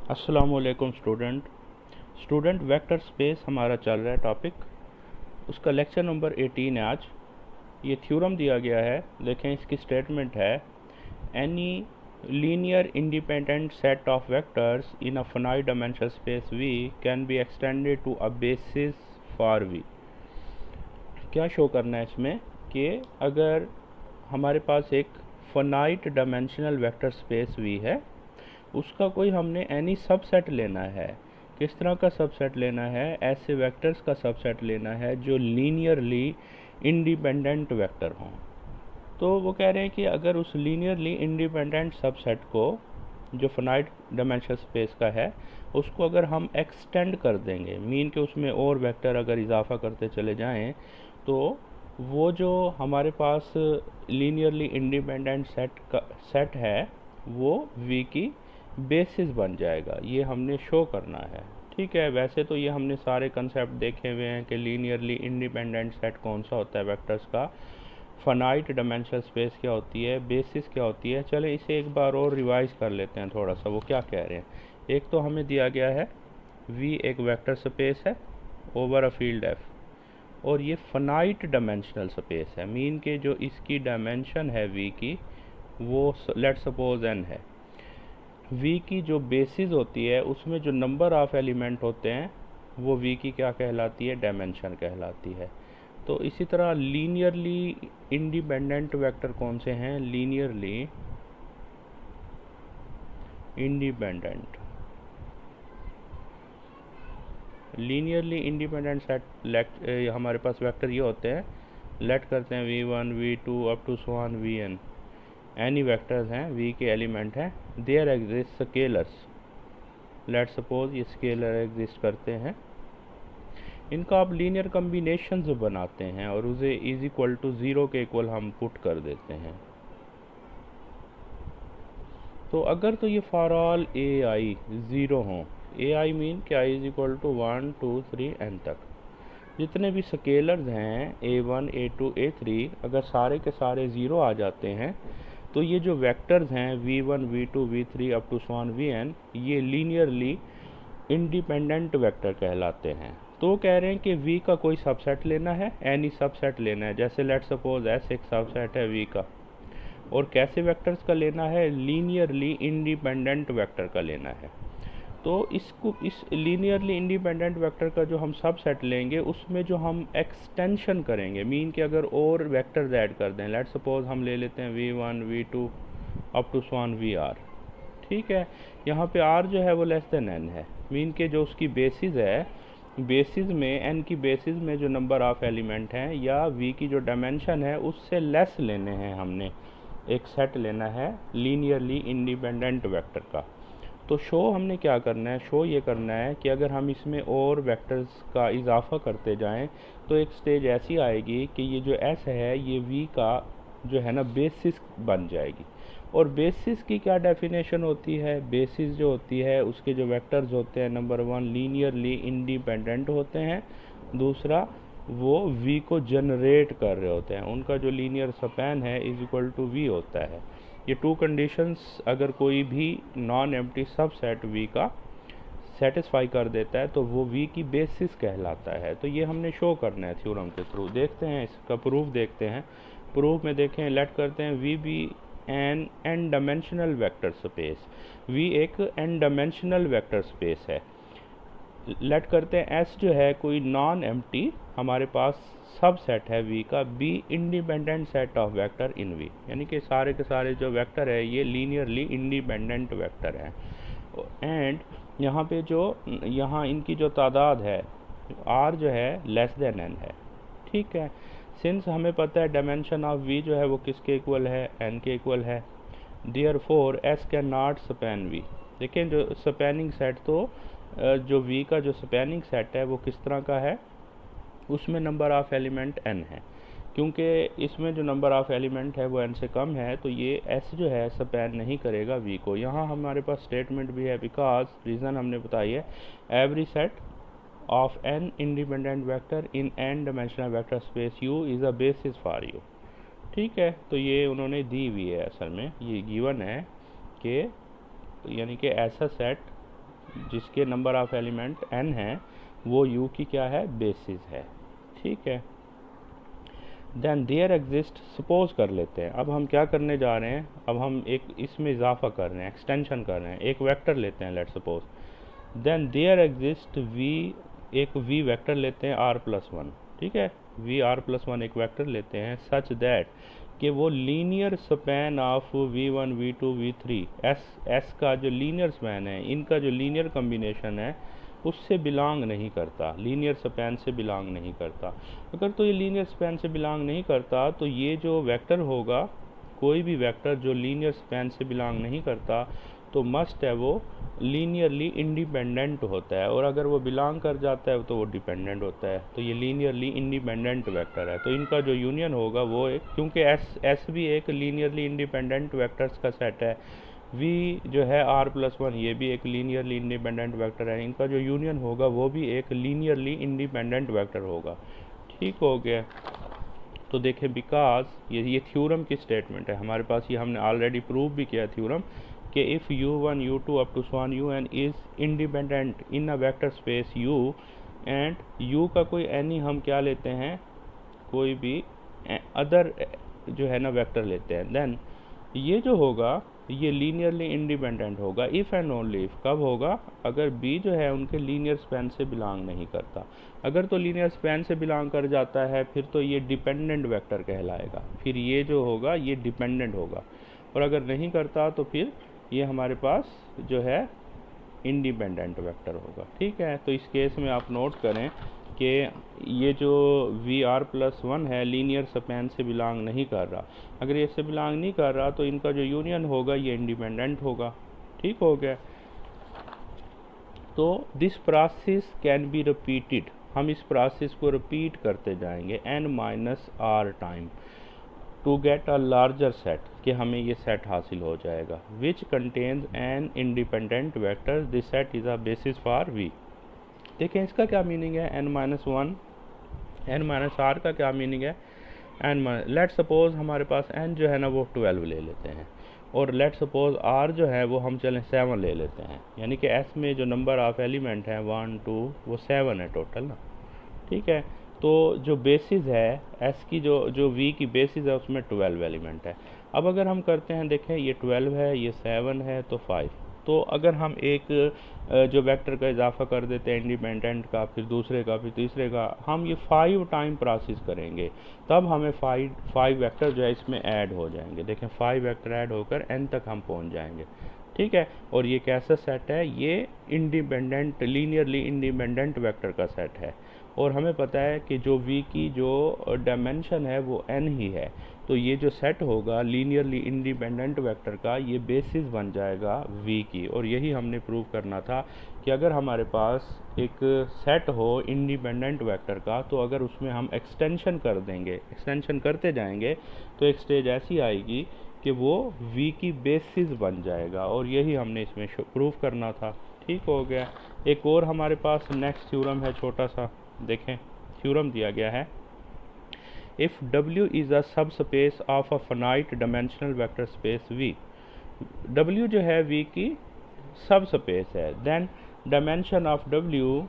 अस्सलामुअलैकुम student vector space हमारा चल रहा है टॉपिक। उसका लेक्चर नंबर 18 है आज। ये थ्योरम दिया गया है, देखें इसकी स्टेटमेंट है any linear independent set of vectors in a finite dimensional space V can be extended to a basis for V. क्या शो करना है इसमें कि अगर हमारे पास एक finite dimensional vector space V है, उसका कोई हमने एनी सबसेट लेना है। किस तरह का सबसेट लेना है? ऐसे वेक्टर्स का सबसेट लेना है जो लीनियरली इंडिपेंडेंट वेक्टर हों। तो वो कह रहे हैं कि अगर उस लीनियरली इंडिपेंडेंट सबसेट को जो फाइनाइट डायमेंशनल स्पेस का है उसको अगर हम एक्सटेंड कर देंगे, मीन के उसमें और वेक्टर अगर इजाफा करते चले जाएं, तो वो जो हमारे पास लीनियरली इंडिपेंडेंट सेट है वो वी की बेसिस बन जाएगा। ये हमने शो करना है, ठीक है। वैसे तो ये हमने सारे कंसेप्ट देखे हुए हैं कि लीनियरली इंडिपेंडेंट सेट कौन सा होता है वेक्टर्स का, फाइनाइट डायमेंशनल स्पेस क्या होती है, बेसिस क्या होती है। चले इसे एक बार और रिवाइज कर लेते हैं थोड़ा सा, वो क्या कह रहे हैं। एक तो हमें दिया गया है वी एक वेक्टर स्पेस है ओवर अ फील्ड एफ, और ये फाइनाइट डायमेंशनल स्पेस है, मीन के जो इसकी डायमेंशन है वी की वो लेट सपोज n है। वी की जो बेसिस होती है उसमें जो नंबर ऑफ़ एलिमेंट होते हैं वो वी की क्या कहलाती है? डायमेंशन कहलाती है। तो इसी तरह लीनियरली इंडिपेंडेंट वेक्टर कौन से हैं? लीनियरली इंडिपेंडेंट सेट हमारे पास वेक्टर ये होते हैं, लेट करते हैं v1 v2 up to so on vn। Any vectors हैं, v के एलिमेंट हैं, there exist scalars. Let suppose ये स्केलर एग्जिस्ट करते हैं, इनका आप लीनियर कम्बिनेशंस बनाते हैं और उसे इज इक्वल टू ज़ीरो के इक्वल हम पुट कर देते हैं। तो अगर तो ये for all A I zero हों, ए आई मीन कि I is equal to 1 2 3 n तक जितने भी स्केलर्स हैं a1 a2 a3 अगर सारे के सारे ज़ीरो आ जाते हैं, तो ये जो वेक्टर्स हैं v1 v2 v3 up to so on vn ये लीनियरली इंडिपेंडेंट वेक्टर कहलाते हैं। तो कह रहे हैं कि v का कोई सबसेट लेना है, एनी सबसेट लेना है। जैसे लेट सपोज s एक सबसेट है v का, और कैसे वेक्टर्स का लेना है? लीनियरली इंडिपेंडेंट वेक्टर का लेना है। तो इस लीनियरली इंडिपेंडेंट वेक्टर का जो हम सबसेट लेंगे उसमें जो हम एक्सटेंशन करेंगे, मीन कि अगर और वेक्टर्स ऐड कर दें, लेट सपोज हम ले लेते हैं v1 v2 up to so on vr, ठीक है। यहाँ पे r जो है वो लेस देन n है, मीन के जो उसकी बेसिस है, बेसिस में n की बेसिस में जो नंबर ऑफ़ एलिमेंट हैं या v की जो डायमेंशन है उससे लेस लेने हैं। हमने एक सेट लेना है लीनियरली इंडिपेंडेंट वेक्टर का। तो शो हमने क्या करना है? शो ये करना है कि अगर हम इसमें और वेक्टर्स का इजाफा करते जाएं तो एक स्टेज ऐसी आएगी कि ये जो s है ये v का जो है ना बेसिस बन जाएगी। और बेसिस की क्या डेफिनेशन होती है? बेसिस जो होती है उसके जो वेक्टर्स होते हैं, नंबर 1 लीनियरली इंडिपेंडेंट होते हैं, दूसरा वो v को जनरेट कर रहे होते हैं, उनका जो लीनियर स्पैन है इज इक्वल टू v होता है। ये टू कंडीशंस अगर कोई भी नॉन एम्प्टी सबसेट v का सेटिस्फाई कर देता है तो वो v की बेसिस कहलाता है। तो ये हमने शो करना है थ्योरम के थ्रू। देखते हैं इसका प्रूफ, देखते हैं प्रूफ में। देखें, लेट करते हैं v भी N dimensional vector space, v एक एन डायमेंशनल वेक्टर स्पेस है। लेट करते हैं s जो है कोई नॉन एम्प्टी हमारे पास सब सेट है v का, b independent set of vector in v, यानी कि सारे के सारे जो वेक्टर है ये लीनियरली इंडिपेंडेंट वेक्टर हैं। एंड यहाँ पे जो यहाँ इनकी जो तादाद है r जो है लेस देन n है, ठीक है। सिंस हमें पता है डायमेंशन ऑफ v जो है वो किसके इक्वल है? n के इक्वल है। Therefore s can not span v। देखें जो स्पैनिंग सेट, तो जो v का जो स्पैनिंग सेट है वो किस तरह का है? उसमें नंबर ऑफ़ एलिमेंट n है, क्योंकि इसमें जो नंबर ऑफ़ एलिमेंट है वो n से कम है, तो ये s जो है स्पैन नहीं करेगा v को। यहाँ हमारे पास स्टेटमेंट भी है, बिकॉज रीज़न हमने बताई है every set of n independent vector in n dimensional vector space u is a basis for u, ठीक है। तो ये उन्होंने दी हुई है, असल में ये गिवन है कि यानी कि ऐसा सेट जिसके नंबर ऑफ एलिमेंट n है वो u की क्या है, बेसिस है। ठीक है, देन देयर एग्जिस्ट, सपोज कर लेते हैं। अब हम क्या करने जा रहे हैं, अब हम एक इसमें इजाफा कर रहे हैं, एक्सटेंशन कर रहे हैं। एक वेक्टर लेते हैं, let suppose, then there exist v, एक v वेक्टर लेते हैं r+1। ठीक है, v r+1 एक वेक्टर लेते हैं सच दैट कि वो linear span of v1 v2 v3 s का जो लीनियर स्पैन है, इनका जो लीनियर कम्बिनेशन है उससे बिलोंग नहीं करता, लीनियर स्पैन से बिलोंग नहीं करता। अगर तो ये लीनियर स्पैन से बिलोंग नहीं करता तो ये जो वेक्टर होगा, कोई भी वेक्टर जो लीनियर स्पैन से बिलोंग नहीं करता तो मस्ट है वो लीनियरली इंडिपेंडेंट होता है, और अगर वो बिलोंग कर जाता है तो वो डिपेंडेंट होता है। तो ये लीनियरली इंडिपेंडेंट वेक्टर है। तो इनका जो यूनियन होगा वो एक, क्योंकि एस भी एक लीनियरली इंडिपेंडेंट वेक्टर्स का सेट है, v जो है r+1 ये भी एक लीनियरली इंडिपेंडेंट वेक्टर है, इनका जो यूनियन होगा वो भी एक लीनियरली इंडिपेंडेंट वेक्टर होगा। ठीक हो गया। तो देखें, बिकॉज ये थ्योरम की स्टेटमेंट है हमारे पास, ये हमने ऑलरेडी प्रूव भी किया थ्योरम कि if u1 u2 up to so on un is independent in a vector space u and u का कोई एनी हम क्या लेते हैं, कोई भी अदर जो है ना वेक्टर लेते हैं, देन ये जो होगा ये लीनियरली इंडिपेंडेंट होगा इफ़ एंड ओनली इफ़। कब होगा, अगर b जो है उनके लीनियर स्पैन से बिलोंग नहीं करता। अगर तो लीनियर स्पैन से बिलोंग कर जाता है फिर तो ये डिपेंडेंट वेक्टर कहलाएगा, फिर ये जो होगा ये डिपेंडेंट होगा, और अगर नहीं करता तो फिर ये हमारे पास जो है इंडिपेंडेंट वेक्टर होगा। ठीक है, तो इस केस में आप नोट करें कि ये जो v r+1 है लीनियर स्पैन से बिलोंग नहीं कर रहा। अगर ये से बिलोंग नहीं कर रहा तो इनका जो यूनियन होगा ये इंडिपेंडेंट होगा। ठीक हो गया। तो this process can be repeated, हम इस प्रोसेस को रिपीट करते जाएंगे n-r time to get a larger set, कि हमें ये सेट हासिल हो जाएगा which contains N independent vector, this set is a basis for v। देखें इसका क्या मीनिंग है, n-1 n-r का क्या मीनिंग है, लेट सपोज हमारे पास n जो है ना वो 12 ले लेते हैं, और लेट सपोज r जो है वो हम चलें 7 ले लेते हैं, यानी कि s में जो नंबर ऑफ एलिमेंट हैं 1 2 वो 7 है टोटल ना। ठीक है, तो जो बेसिस है s की, जो v की बेसिस है उसमें 12 एलिमेंट है। अब अगर हम करते हैं, देखें ये 12 है, ये 7 है, तो 5। तो अगर हम एक जो वेक्टर का इजाफा कर देते हैं इंडिपेंडेंट का, फिर दूसरे का, फिर तीसरे का, हम ये 5 टाइम प्रोसेस करेंगे, तब हमें 5 वेक्टर जो है इसमें ऐड हो जाएंगे। देखें 5 वेक्टर ऐड होकर n तक हम पहुंच जाएंगे। ठीक है, और ये कैसा सेट है, ये इंडिपेंडेंट, लीनियरली इंडिपेंडेंट वेक्टर का सेट है, और हमें पता है कि जो v की जो डायमेंशन है वो n ही है। तो ये जो सेट होगा लीनियरली इंडिपेंडेंट वेक्टर का, ये बेसिस बन जाएगा v की। और यही हमने प्रूव करना था कि अगर हमारे पास एक सेट हो इंडिपेंडेंट वेक्टर का, तो अगर उसमें हम एक्सटेंशन कर देंगे, एक्सटेंशन करते जाएंगे, तो एक स्टेज ऐसी आएगी कि वो v की बेसिस बन जाएगा, और यही हमने इसमें प्रूव करना था। ठीक हो गया। एक और हमारे पास नेक्स्ट थ्योरम है छोटा सा, देखें थ्योरम दिया गया है, if W is a subspace of a finite dimensional vector space V, W जो है V की सब स्पेस है, then dimension of W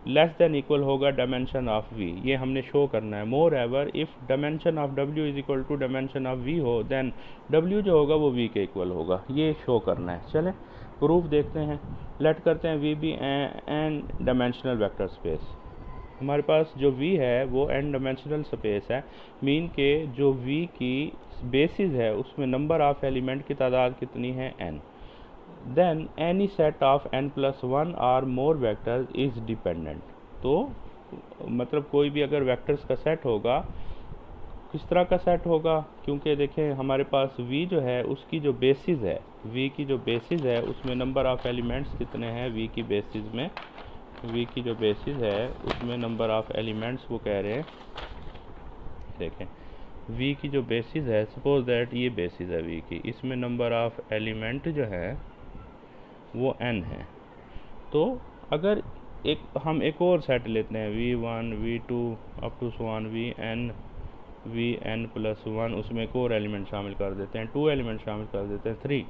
less than equal होगा डायमेंशन ऑफ V। ये हमने शो करना है। Moreover if dimension of W is equal to dimension of V हो, देन W जो होगा वो V के इक्वल होगा, ये शो करना है। चलें प्रूफ देखते हैं। लेट करते हैं V भी एन डायमेंशनल वेक्टर स्पेस। हमारे पास जो v है वो n डायमेंशनल स्पेस है, मीन के जो v की बेसिस है उसमें नंबर ऑफ एलिमेंट की तादाद कितनी है, n। Then any set of n+1 और मोर वेक्टर्स इज़ डिपेंडेंट। तो मतलब कोई भी अगर वेक्टर्स का सेट होगा, किस तरह का सेट होगा, क्योंकि देखें हमारे पास v जो है उसकी जो बेसिस है, v की जो बेसिस है उसमें नंबर ऑफ एलिमेंट्स कितने हैं, v की बेसिस में, v की जो बेसिस है उसमें नंबर ऑफ एलिमेंट्स वो कह रहे हैं, देखें v की जो बेसिस है, सपोज दैट ये बेसिस है v की, इसमें नंबर ऑफ एलिमेंट जो है वो n है। तो अगर हम एक और सेट लेते हैं v1 v2 up to sworn vn+1, उसमें एक और एलिमेंट शामिल कर देते हैं, 2 एलिमेंट शामिल कर देते हैं, 3।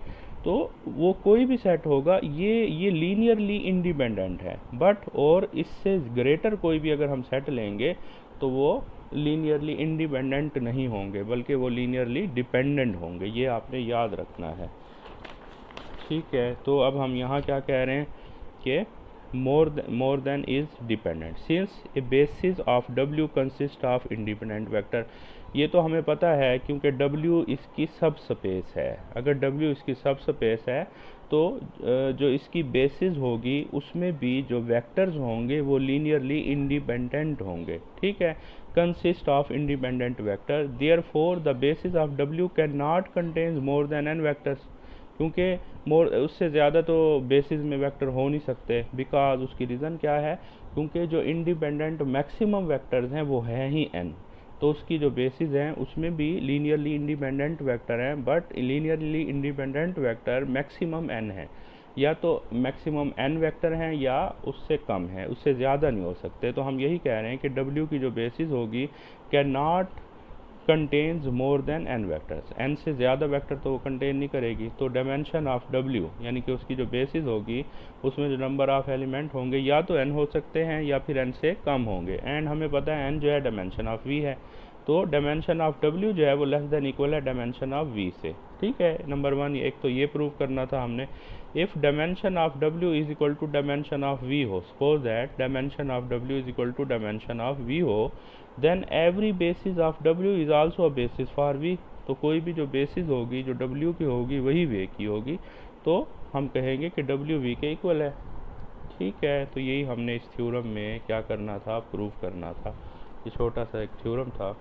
तो वो कोई भी सेट होगा ये लीनियरली इंडिपेंडेंट है, बट और इससे ग्रेटर कोई भी अगर हम सेट लेंगे तो वो लीनियरली इंडिपेंडेंट नहीं होंगे, बल्कि वो लीनियरली डिपेंडेंट होंगे। ये आपने याद रखना है, ठीक है। तो अब हम यहाँ क्या कह रहे हैं कि more than is dependent since A basis of W consist of independent vector. ये तो हमें पता है क्योंकि W इसकी सब स्पेस है। अगर W इसकी सब स्पेस है तो जो इसकी बेसिस होगी उसमें भी जो वेक्टर्स होंगे वो लीनियरली इंडिपेंडेंट होंगे, ठीक है। Consist of independent vector, therefore the basis of W can not contains more than n vectors. क्योंकि उससे ज़्यादा तो बेसिस में वेक्टर हो नहीं सकते, बिकॉज उसकी रीज़न क्या है, क्योंकि जो इंडिपेंडेंट मैक्सिमम वेक्टर्स हैं वो हैं ही n, तो उसकी जो बेसिस हैं उसमें भी लीनियरली इंडिपेंडेंट वेक्टर हैं, but linearly independent vector maximum n है, या तो मैक्सिमम n वेक्टर हैं या उससे कम है, उससे ज़्यादा नहीं हो सकते। तो हम यही कह रहे हैं कि W की जो बेसिस होगी can not contains more than n vectors, n से ज़्यादा वेक्टर तो वो कंटेन नहीं करेगी। तो डायमेंशन ऑफ W यानी कि उसकी जो बेसिस होगी उसमें जो नंबर ऑफ एलिमेंट होंगे या तो n हो सकते हैं या फिर n से कम होंगे, एंड हमें पता है n जो है डायमेंशन ऑफ V है। तो डायमेंशन ऑफ W जो है वो लेस देन इक्वल है डायमेंशन ऑफ V से, ठीक है। नंबर 1 एक तो ये प्रूव करना था हमने। If dimension of W is equal to dimension of V हो, suppose that dimension of W is equal to dimension of V हो, then every basis of W is also a basis for V। तो कोई भी जो basis होगी जो W की होगी वही V की होगी, तो हम कहेंगे कि W V के इक्वल है, ठीक है। तो यही हमने इस थ्योरम में क्या करना था, प्रूव करना था। ये छोटा सा एक थ्योरम था।